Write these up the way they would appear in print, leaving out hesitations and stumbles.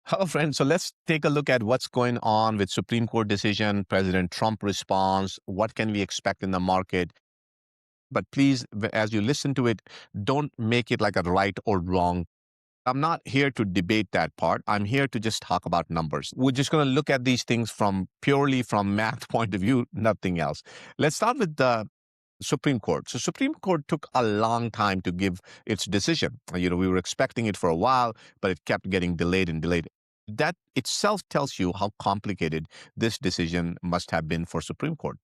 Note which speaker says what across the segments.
Speaker 1: Hello, friends. So let's take a look at what's going on with Supreme Court decision, President Trump response. What can we expect in the market? But please, as you listen to it, don't make it like a right or wrong. I'm not here to debate that part. I'm here to just talk about numbers. We're just going to look at these things from purely from math point of view, nothing else. Let's start with the Supreme Court. So Supreme Court took a long time to give its decision. We were expecting it for a while, but it kept getting delayed and delayed. That itself tells you how complicated this decision must have been for Supreme Court.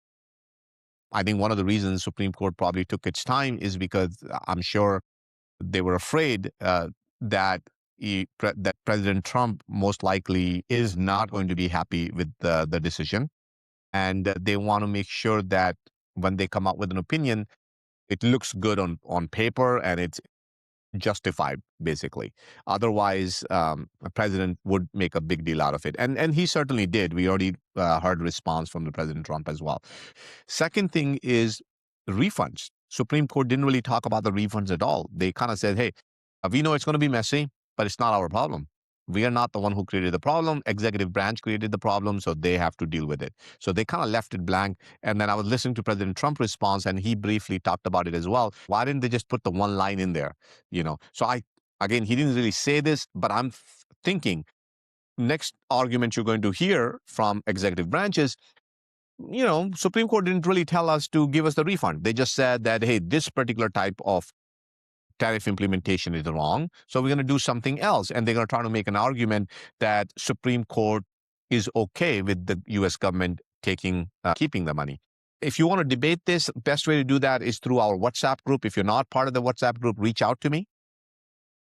Speaker 1: I think one of the reasons Supreme Court probably took its time is because I'm sure they were afraid that that President Trump most likely is not going to be happy with the decision, and they want to make sure that when they come out with an opinion, it looks good on paper and it's justified, basically. Otherwise, a president would make a big deal out of it. And he certainly did. We already heard response from the President Trump as well. Second thing is refunds. Supreme Court didn't really talk about the refunds at all. They kind of said, hey, we know it's going to be messy, but it's not our problem. We are not the one who created the problem. Executive branch created the problem, so they have to deal with it. So they kind of left it blank. And then I was listening to President Trump's response, and he briefly talked about it as well. Why didn't they just put the one line in there? So again, he didn't really say this, but I'm thinking next argument you're going to hear from executive branches, Supreme Court didn't really tell us to give us the refund. They just said that, hey, this particular type of tariff implementation is wrong, so we're going to do something else. And they're going to try to make an argument that Supreme Court is okay with the U.S. government keeping the money. If you want to debate this, best way to do that is through our WhatsApp group. If you're not part of the WhatsApp group, reach out to me.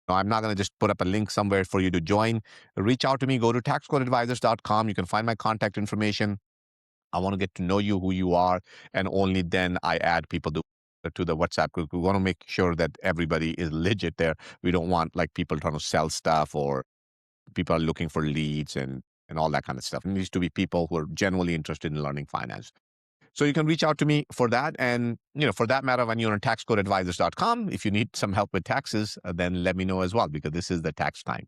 Speaker 1: I'm not going to just put up a link somewhere for you to join. Reach out to me. Go to taxcodeadvisors.com. You can find my contact information. I want to get to know you, who you are, and only then I add people to the WhatsApp group. We want to make sure that everybody is legit there. We don't want like people trying to sell stuff or people are looking for leads and all that kind of stuff. It needs to be people who are genuinely interested in learning finance. So you can reach out to me for that. And, for that matter, when you're on taxcodeadvisors.com, if you need some help with taxes, then let me know as well, because this is the tax time.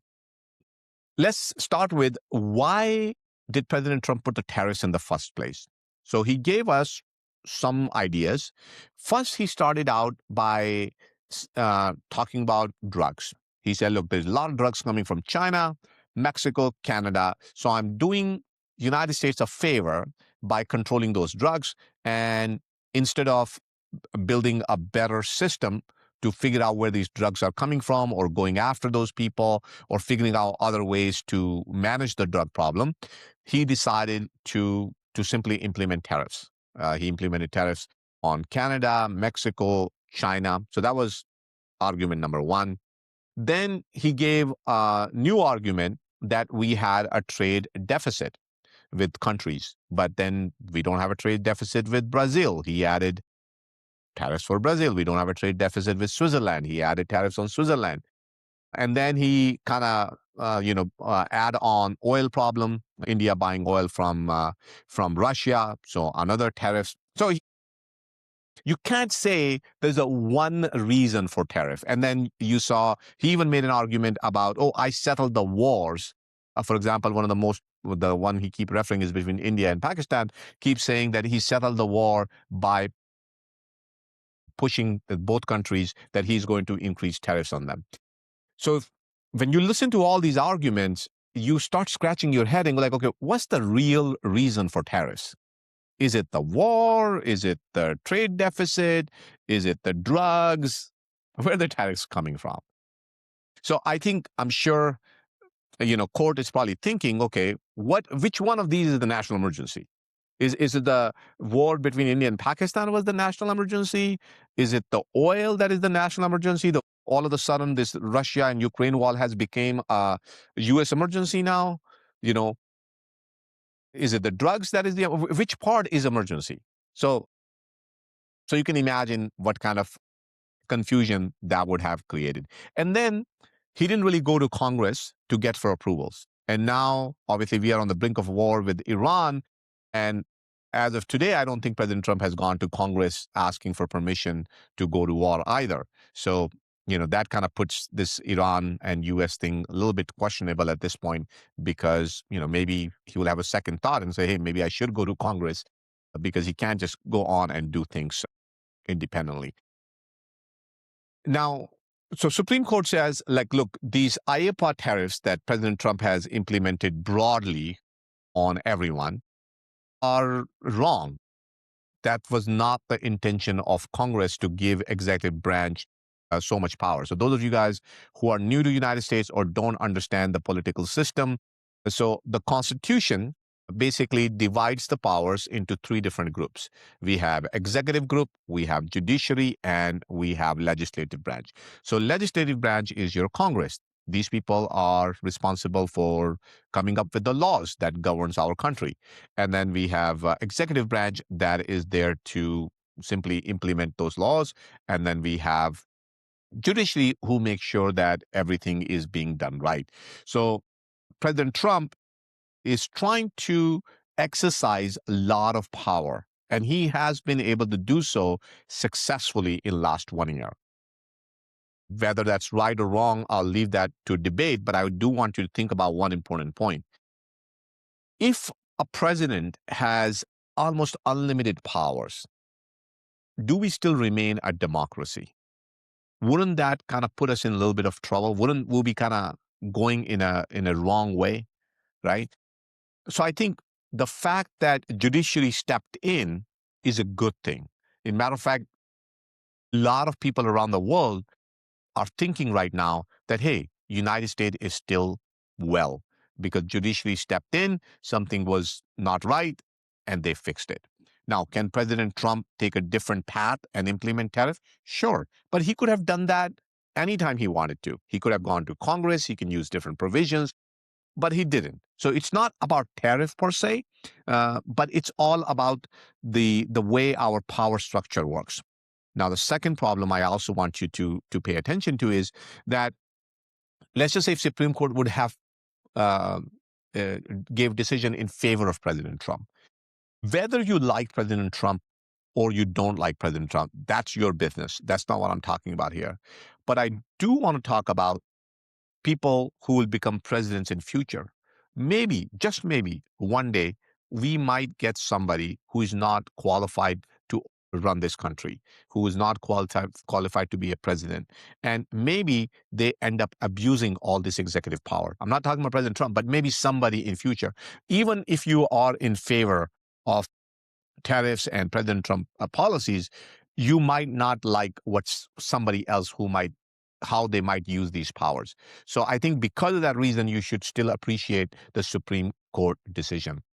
Speaker 1: Let's start with why did President Trump put the tariffs in the first place? So he gave us some ideas. First, he started out by talking about drugs. He said, look, there's a lot of drugs coming from China, Mexico, Canada. So I'm doing the United States a favor by controlling those drugs. And instead of building a better system to figure out where these drugs are coming from or going after those people or figuring out other ways to manage the drug problem, he decided to simply implement tariffs. He implemented tariffs on Canada, Mexico, China. So that was argument number one. Then he gave a new argument that we had a trade deficit with countries, but then we don't have a trade deficit with Brazil. He added tariffs for Brazil. We don't have a trade deficit with Switzerland. He added tariffs on Switzerland. And then he kind of, add on oil problem, India buying oil from Russia. So another tariffs. So you can't say there's a one reason for tariff. And then you saw he even made an argument about, I settled the wars. For example, the one he keep referring is between India and Pakistan, keeps saying that he settled the war by pushing both countries that he's going to increase tariffs on them. So when you listen to all these arguments, you start scratching your head and go like, okay, what's the real reason for tariffs? Is it the war? Is it the trade deficit? Is it the drugs? Where are the tariffs coming from? So I'm sure, court is probably thinking, okay, which one of these is the national emergency? Is it the war between India and Pakistan was the national emergency? Is it the oil that is the national emergency? All of a sudden, this Russia and Ukraine war has become a U.S. emergency now? Is it the drugs that is which part is emergency? So you can imagine what kind of confusion that would have created. And then he didn't really go to Congress to get for approvals. And now, obviously, we are on the brink of war with Iran. And as of today, I don't think President Trump has gone to Congress asking for permission to go to war either. So that kind of puts this Iran and US thing a little bit questionable at this point, because, maybe he will have a second thought and say, hey, maybe I should go to Congress, because he can't just go on and do things independently. Now, so Supreme Court says, like, look, these IEEPA tariffs that President Trump has implemented broadly on everyone are wrong. That was not the intention of Congress, to give executive branch so much power. So those of you guys who are new to the United States or don't understand the political system, so the Constitution basically divides the powers into three different groups. We have executive group, we have judiciary, and we have legislative branch. So legislative branch is your Congress. These people are responsible for coming up with the laws that governs our country. And then we have executive branch that is there to simply implement those laws. And then we have judiciary, who makes sure that everything is being done right. So President Trump is trying to exercise a lot of power, and he has been able to do so successfully in last 1 year. Whether that's right or wrong, I'll leave that to debate, but I do want you to think about one important point. If a president has almost unlimited powers, do we still remain a democracy? Wouldn't that kind of put us in a little bit of trouble? Wouldn't we be kind of going in a wrong way, right? So I think the fact that judiciary stepped in is a good thing. In matter of fact, a lot of people around the world are thinking right now that, hey, United States is still well, because judiciary stepped in, something was not right, and they fixed it. Now, can President Trump take a different path and implement tariff? Sure, but he could have done that anytime he wanted to. He could have gone to Congress, he can use different provisions, but he didn't. So it's not about tariff per se, but it's all about the way our power structure works. Now, the second problem I also want you to pay attention to is that, let's just say if Supreme Court would have uh, gave decision in favor of President Trump. Whether you like President Trump or you don't like President Trump, that's your business. That's not what I'm talking about here. But I do want to talk about people who will become presidents in future. Maybe, just maybe, one day we might get somebody who is not qualified to run this country, who is not qualified to be a president. And maybe they end up abusing all this executive power. I'm not talking about President Trump, but maybe somebody in future. Even if you are in favor of tariffs and President Trump policies, you might not like what's somebody else who might, how they might use these powers. So I think because of that reason, you should still appreciate the Supreme Court decision.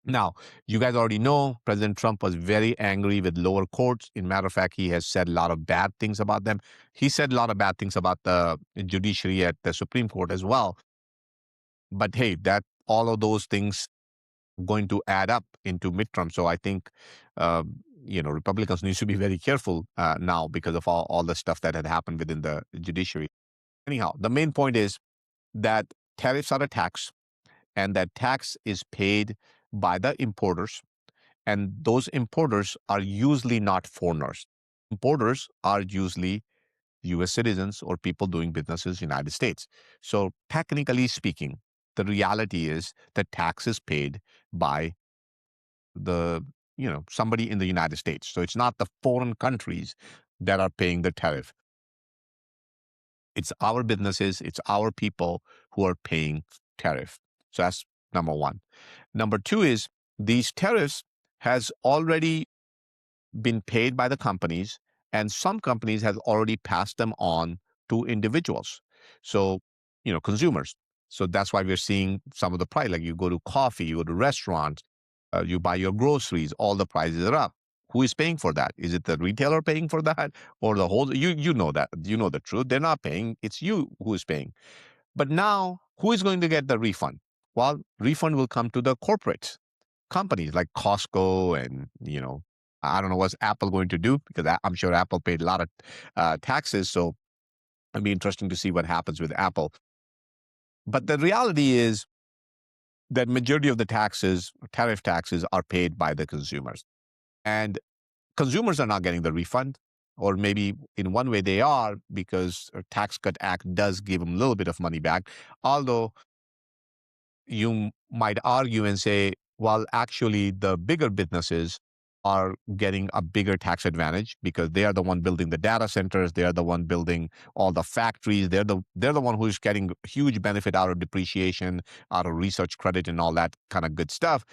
Speaker 1: Now, you guys already know President Trump was very angry with lower courts. In matter of fact, he has said a lot of bad things about them. He said a lot of bad things about the judiciary at the Supreme Court as well. But hey, that all of those things going to add up into midterm. So I think, Republicans need to be very careful now because of all the stuff that had happened within the judiciary. Anyhow, the main point is that tariffs are a tax, and that tax is paid by the importers. And those importers are usually not foreigners. Importers are usually US citizens or people doing businesses in the United States. So technically speaking, the reality is that tax is paid by the somebody in the United States. So it's not the foreign countries that are paying the tariff. It's our businesses, it's our people who are paying tariff. So that's number one. Number two is these tariffs has already been paid by the companies, and some companies have already passed them on to individuals. So, consumers. So that's why we're seeing some of the price. Like you go to coffee, you go to restaurants, you buy your groceries, all the prices are up. Who is paying for that? Is it the retailer paying for that, or the whole? You know that. You know the truth. They're not paying. It's you who is paying. But now, who is going to get the refund? Well, refund will come to the corporates, companies like Costco, and I don't know what's Apple going to do, because I'm sure Apple paid a lot of taxes. So it'll be interesting to see what happens with Apple. But the reality is that majority of the taxes, tariff taxes, are paid by the consumers, and consumers are not getting the refund. or maybe in one way they are, because a Tax Cut Act does give them a little bit of money back. Although you might argue and say, well, actually, the bigger businesses are getting a bigger tax advantage because they are the one building the data centers, they are the one building all the factories, they're the one who's getting huge benefit out of depreciation, out of research credit, and all that kind of good stuff.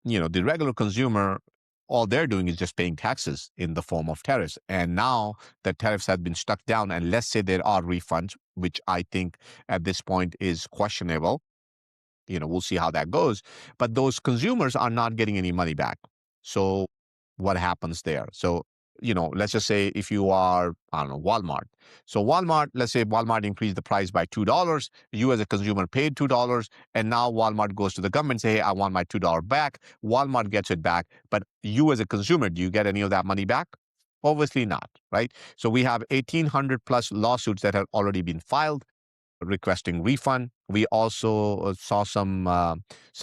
Speaker 1: The regular consumer, all they're doing is just paying taxes in the form of tariffs. And now the tariffs have been struck down, and let's say there are refunds, which I think at this point is questionable. We'll see how that goes. But those consumers are not getting any money back. So what happens there? So, let's just say if you are, I don't know, Walmart. So Walmart, let's say Walmart increased the price by $2. You as a consumer paid $2. And now Walmart goes to the government and say, hey, I want my $2 back. Walmart gets it back. But you as a consumer, do you get any of that money back? Obviously not, right? So we have 1,800 plus lawsuits that have already been filed requesting refund. We also saw some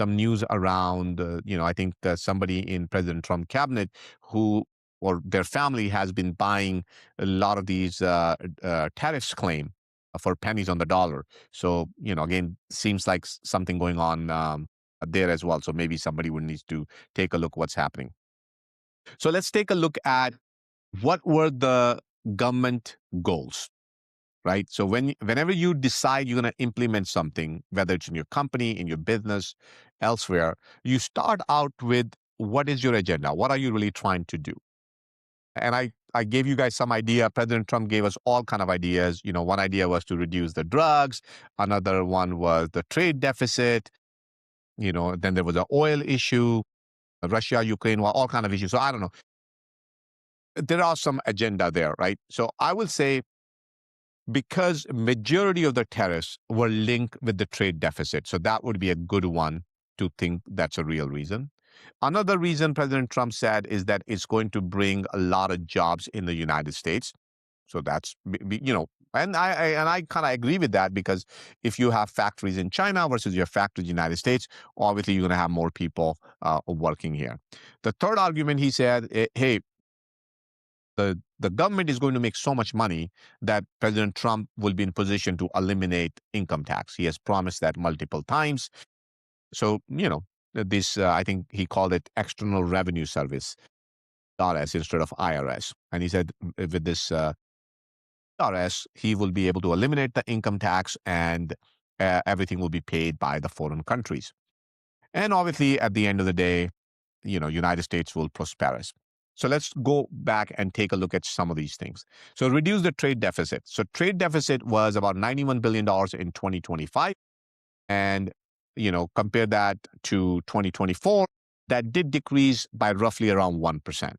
Speaker 1: news around, I think somebody in President Trump cabinet who or their family has been buying a lot of these tariffs claim for pennies on the dollar. So, again, seems like something going on there as well. So maybe somebody would need to take a look what's happening. So let's take a look at what were the government goals, right? So whenever you decide you're going to implement something, whether it's in your company, in your business, elsewhere, you start out with what is your agenda? What are you really trying to do? And I gave you guys some idea. President Trump gave us all kind of ideas. One idea was to reduce the drugs. Another one was the trade deficit. Then there was an oil issue, Russia, Ukraine, war, all kind of issues. So I don't know. There are some agenda there, right? So I will say, because majority of the tariffs were linked with the trade deficit. So that would be a good one to think that's a real reason. Another reason President Trump said is that it's going to bring a lot of jobs in the United States. So that's, and I kind of agree with that, because if you have factories in China versus your factories in the United States, obviously you're going to have more people working here. The third argument, he said, hey, the government is going to make so much money that President Trump will be in position to eliminate income tax. He has promised that multiple times. So, this, I think he called it External Revenue Service, IRS, instead of IRS. And he said with this IRS, he will be able to eliminate the income tax, and everything will be paid by the foreign countries. And obviously, at the end of the day, United States will prosper. So let's go back and take a look at some of these things. So reduce the trade deficit. So trade deficit was about $91 billion in 2025. And, compare that to 2024, that did decrease by roughly around 1%.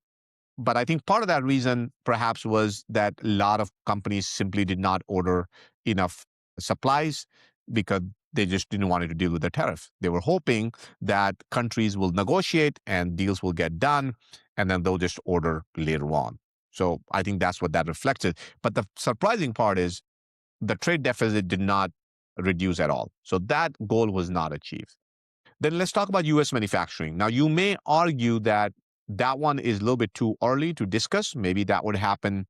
Speaker 1: But I think part of that reason perhaps was that a lot of companies simply did not order enough supplies because they just didn't want to deal with the tariff. They were hoping that countries will negotiate and deals will get done, and then they'll just order later on. So I think that's what that reflected. But the surprising part is the trade deficit did not reduce at all. So that goal was not achieved. Then let's talk about U.S. manufacturing. Now, you may argue that that one is a little bit too early to discuss. Maybe that would happen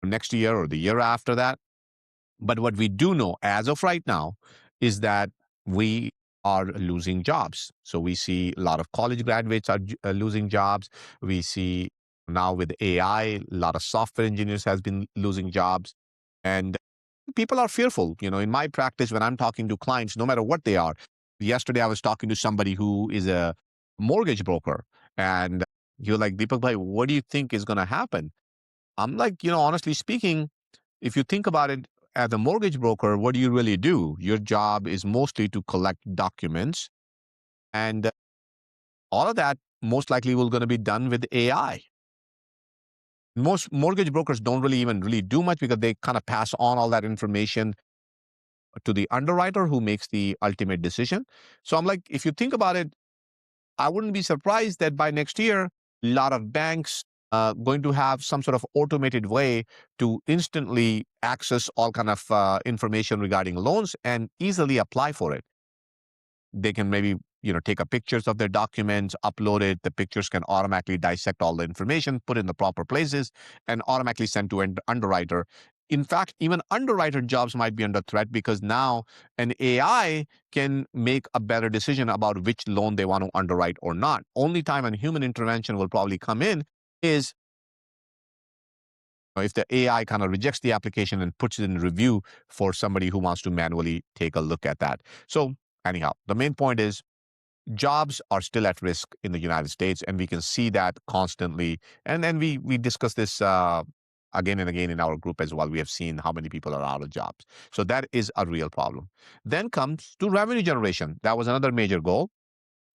Speaker 1: next year or the year after that. But what we do know as of right now is that we are losing jobs. So we see a lot of college graduates are losing jobs. We see now with AI, a lot of software engineers has been losing jobs. And people are fearful. In my practice, when I'm talking to clients, no matter what they are, yesterday I was talking to somebody who is a mortgage broker, and you're like, Deepak bhai, what do you think is going to happen? I'm like, honestly speaking, if you think about it, as a mortgage broker, what do you really do? Your job is mostly to collect documents, and all of that most likely will going to be done with AI. Most mortgage brokers don't really do much because they kind of pass on all that information to the underwriter who makes the ultimate decision. So I'm like, if you think about it, I wouldn't be surprised that by next year, a lot of banks going to have some sort of automated way to instantly access all kind of information regarding loans and easily apply for it. They can maybe, take a pictures of their documents, upload it. The pictures can automatically dissect all the information, put in the proper places, and automatically send to an underwriter. In fact, even underwriter jobs might be under threat because now an AI can make a better decision about which loan they want to underwrite or not. Only time a human intervention will probably come in is if the AI kind of rejects the application and puts it in review for somebody who wants to manually take a look at that. So anyhow, the main point is jobs are still at risk in the United States, and we can see that constantly. And then we discuss this again and again in our group as well. We have seen how many people are out of jobs. So that is a real problem. Then comes to revenue generation. That was another major goal.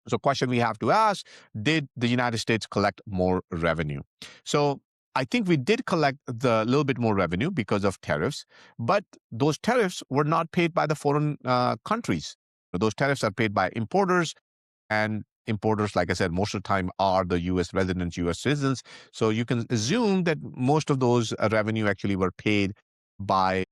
Speaker 1: So question we have to ask, did the United States collect more revenue? So I think we did collect the little bit more revenue because of tariffs, but those tariffs were not paid by the foreign countries. Those tariffs are paid by importers, and importers, like I said, most of the time are the U.S. residents, U.S. citizens. So you can assume that most of those revenue actually were paid by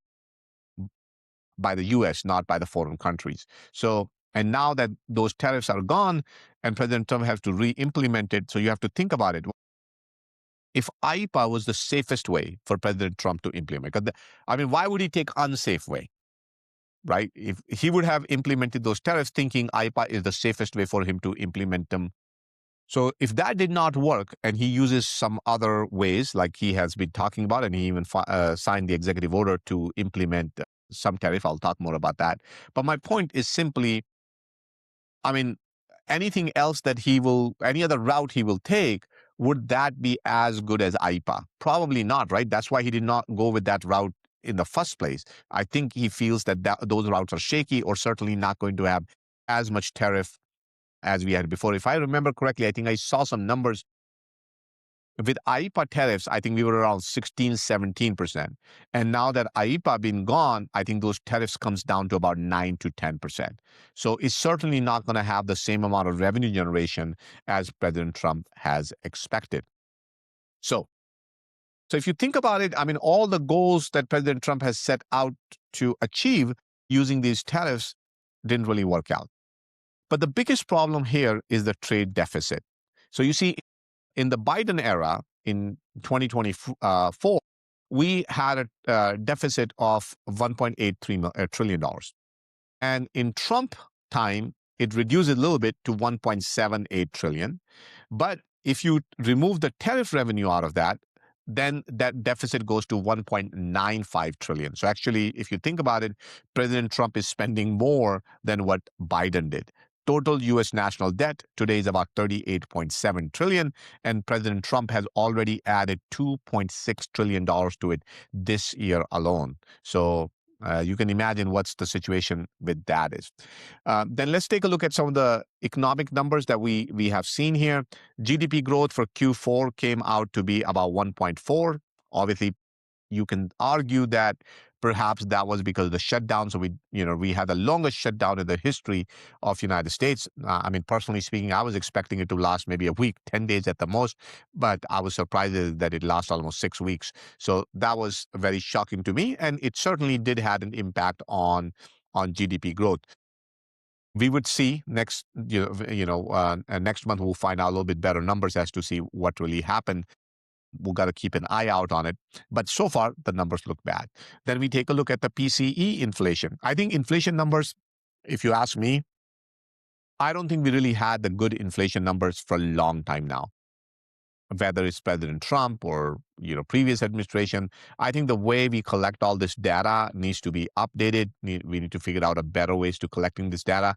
Speaker 1: the U.S., not by the foreign countries. So, and now that those tariffs are gone and President Trump has to re-implement it, so you have to think about it. If IPA was the safest way for President Trump to implement, I mean, why would he take unsafe way, right? If he would have implemented those tariffs thinking IPA is the safest way for him to implement them. So if that did not work and he uses some other ways, like he has been talking about, and he even signed the executive order to implement some tariff, I'll talk more about that. But my point is simply, I mean, anything else that any other route he will take, would that be as good as IPA? Probably not, right? That's why he did not go with that route in the first place. I think he feels that those routes are shaky or certainly not going to have as much tariff as we had before. If I remember correctly, I think I saw some numbers with IEPA tariffs. I think we were around 16, 17%. And now that IEPA been gone, I think those tariffs comes down to about 9 to 10%. So it's certainly not going to have the same amount of revenue generation as President Trump has expected. So if you think about it, I mean, all the goals that President Trump has set out to achieve using these tariffs didn't really work out. But the biggest problem here is the trade deficit. So you see, in the Biden era in 2024, we had a deficit of $1.83 trillion. And in Trump time, it reduced a little bit to 1.78 trillion. But if you remove the tariff revenue out of that, then that deficit goes to 1.95 trillion. So actually, if you think about it, President Trump is spending more than what Biden did. Total U.S. national debt today is about 38.7 trillion, and President Trump has already added $2.6 trillion to it this year alone. So you can imagine what's the situation with that is. Then let's take a look at some of the economic numbers that we have seen here. GDP growth for Q4 came out to be about 1.4. Obviously, you can argue that perhaps that was because of the shutdown. So we had the longest shutdown in the history of United States. I mean, personally speaking, I was expecting it to last maybe a week, 10 days at the most, but I was surprised that it lasted almost 6 weeks. So that was very shocking to me, and it certainly did have an impact on GDP growth. We would see next next month we'll find out a little bit better numbers as to see what really happened. We've got to keep an eye out on it. But so far, the numbers look bad. Then we take a look at the PCE inflation. I think inflation numbers, if you ask me, I don't think we really had the good inflation numbers for a long time now. Whether it's President Trump or previous administration, I think the way we collect all this data needs to be updated. We need to figure out a better ways to collecting this data.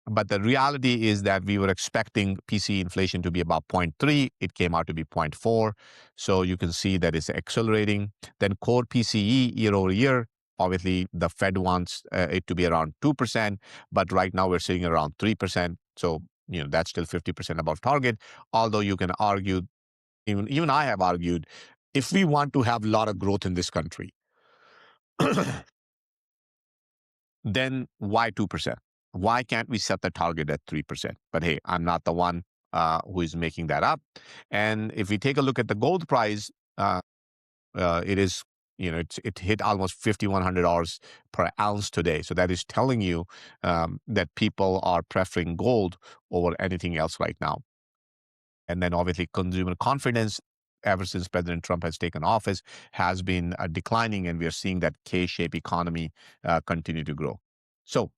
Speaker 1: But the reality is that we were expecting PCE inflation to be about 0.3. It came out to be 0.4. So you can see that it's accelerating. Then core PCE year over year, obviously the Fed wants it to be around 2%, but right now we're sitting around 3%. So, that's still 50% above target. Although you can argue, even I have argued, if we want to have a lot of growth in this country, then why 2%? Why can't we set the target at 3%? But hey, I'm not the one who is making that up. And if we take a look at the gold price, it is it hit almost $5,100 per ounce today. So that is telling you that people are preferring gold over anything else right now. And then obviously consumer confidence ever since President Trump has taken office has been declining, and we are seeing that K-shaped economy continue to grow. So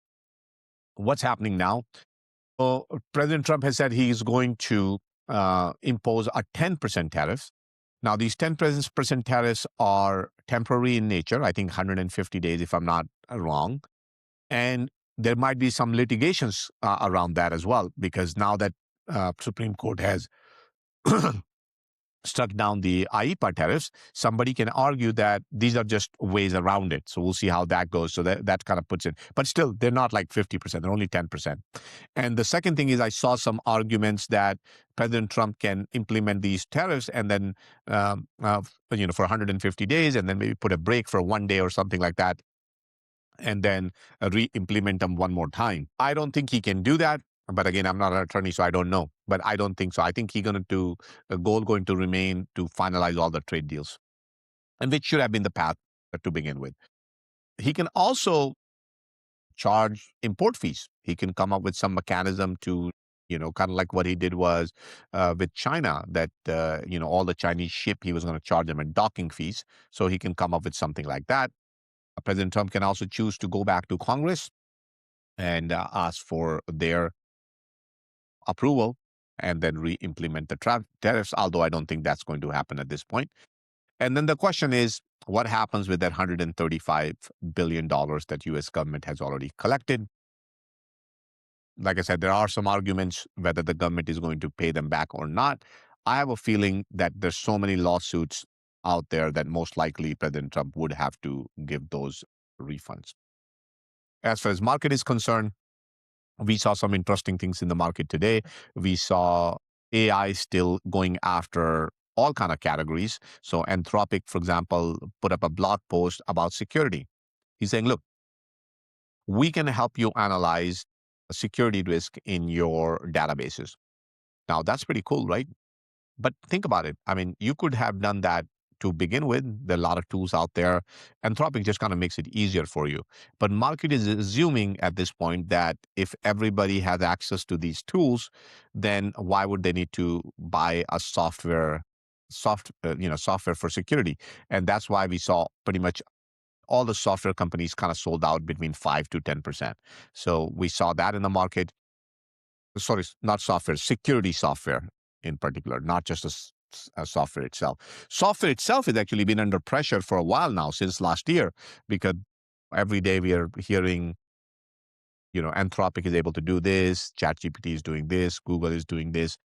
Speaker 1: what's happening now? So President Trump has said he is going to impose a 10% tariff. Now, these 10% tariffs are temporary in nature, I think 150 days, if I'm not wrong. And there might be some litigations around that as well, because now that Supreme Court has struck down the IEEPA tariffs, somebody can argue that these are just ways around it. So we'll see how that goes. So that kind of puts it, but still, they're not like 50%, they're only 10%. And the second thing is, I saw some arguments that President Trump can implement these tariffs and then, for 150 days, and then maybe put a break for 1 day or something like that, and then re-implement them one more time. I don't think he can do that. But again, I'm not an attorney, so I don't know. But I don't think so. I think he's going to goal going to remain to finalize all the trade deals, and which should have been the path to begin with. He can also charge import fees. He can come up with some mechanism to, kind of like what he did was with China, that, all the Chinese ship, he was going to charge them in docking fees. So he can come up with something like that. President Trump can also choose to go back to Congress and ask for their approval and then re-implement the tariffs, although I don't think that's going to happen at this point. And then the question is, what happens with that $135 billion that U.S. government has already collected? Like I said, there are some arguments whether the government is going to pay them back or not. I have a feeling that there's so many lawsuits out there that most likely President Trump would have to give those refunds. As far as market is concerned, we saw some interesting things in the market today. We saw AI still going after all kind of categories. So Anthropic, for example, put up a blog post about security. He's saying, look, we can help you analyze a security risk in your databases. Now, that's pretty cool, right? But think about it. I mean, you could have done that to begin with. There are a lot of tools out there. Anthropic just kind of makes it easier for you. But market is assuming at this point that if everybody has access to these tools, then why would they need to buy a software for security? And that's why we saw pretty much all the software companies kind of sold out between 5 to 10%. So we saw that in the market. Sorry, not software, security software in particular, not just a software itself. Software itself has actually been under pressure for a while now, since last year, because every day we are hearing, Anthropic is able to do this, ChatGPT is doing this, Google is doing this,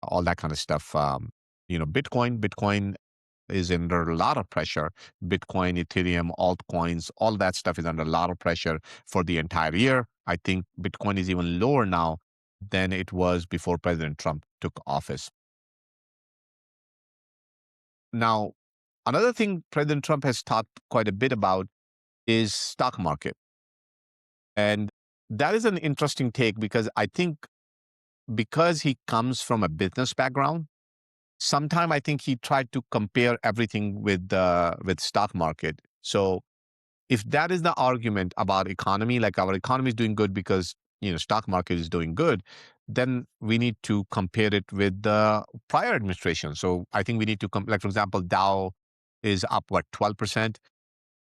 Speaker 1: all that kind of stuff. Bitcoin is under a lot of pressure. Bitcoin, Ethereum, altcoins, all that stuff is under a lot of pressure for the entire year. I think Bitcoin is even lower now than it was before President Trump took office. Now, another thing President Trump has talked quite a bit about is stock market. And that is an interesting take, because I think because he comes from a business background, sometime I think he tried to compare everything with stock market. So if that is the argument about economy, like our economy is doing good because stock market is doing good, then we need to compare it with the prior administration. So I think we need to like, for example, Dow is up 12%.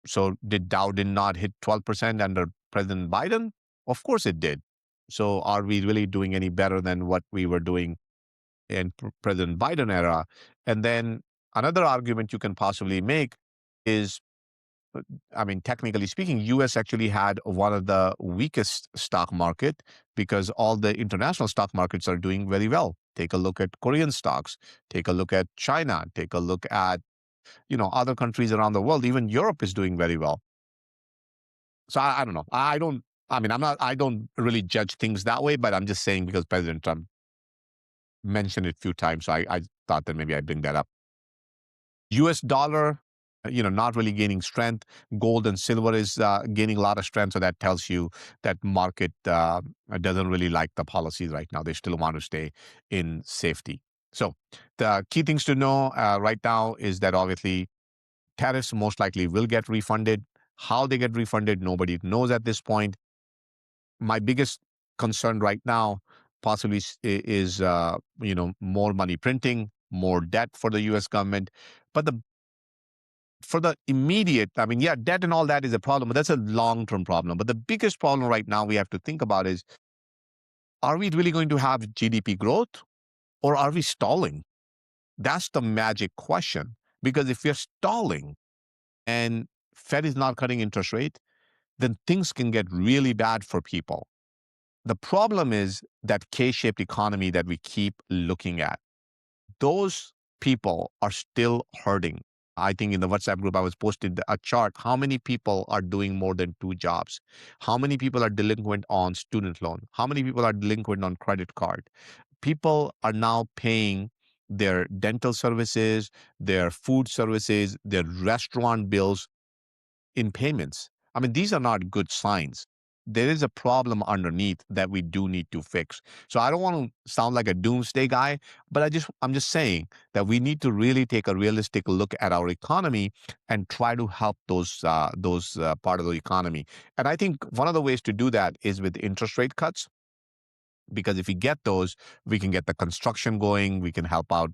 Speaker 1: So did not hit 12% under President Biden? Of course it did. So are we really doing any better than what we were doing in President Biden era? And then another argument you can possibly make is, I mean, technically speaking, US actually had one of the weakest stock market, because all the international stock markets are doing very well. Take a look at Korean stocks, take a look at China, take a look at, other countries around the world. Even Europe is doing very well. So I don't know. I don't really judge things that way, but I'm just saying because President Trump mentioned it a few times. So I thought that maybe I'd bring that up. US dollar, not really gaining strength. Gold and silver is gaining a lot of strength. So that tells you that market doesn't really like the policies right now. They still want to stay in safety. So the key things to know right now is that obviously Tariffs most likely will get refunded. How they get refunded, nobody knows at this point. My biggest concern right now possibly is more money printing, more debt for the U.S. government. But for the immediate, I mean, yeah, debt and all that is a problem, but that's a long-term problem. But the biggest problem right now we have to think about is, are we really going to have GDP growth, or are we stalling? That's the magic question. Because if we're stalling and Fed is not cutting interest rate, then things can get really bad for people. The problem is that K-shaped economy that we keep looking at. Those people are still hurting. I think in the WhatsApp group, I was posted a chart. How many people are doing more than two jobs? How many people are delinquent on student loan? How many people are delinquent on credit card? People are now paying their dental services, their food services, their restaurant bills in payments. I mean, these are not good signs. There is a problem underneath that we do need to fix. So I don't want to sound like a doomsday guy, but I'm just saying that we need to really take a realistic look at our economy and try to help those part of the economy. And I think one of the ways to do that is with interest rate cuts, because if we get those, we can get the construction going. We can help out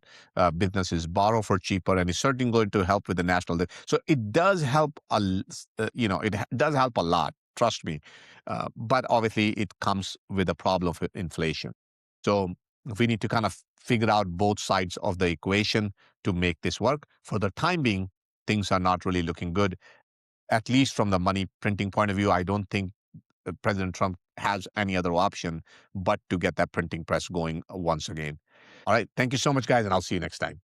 Speaker 1: businesses borrow for cheaper, and it's certainly going to help with the national debt. So it does help does help a lot. Trust me, but obviously it comes with a problem of inflation. So we need to kind of figure out both sides of the equation to make this work. For the time being, things are not really looking good, at least from the money printing point of view. I don't think President Trump has any other option but to get that printing press going once again. All right. Thank you so much, guys, and I'll see you next time.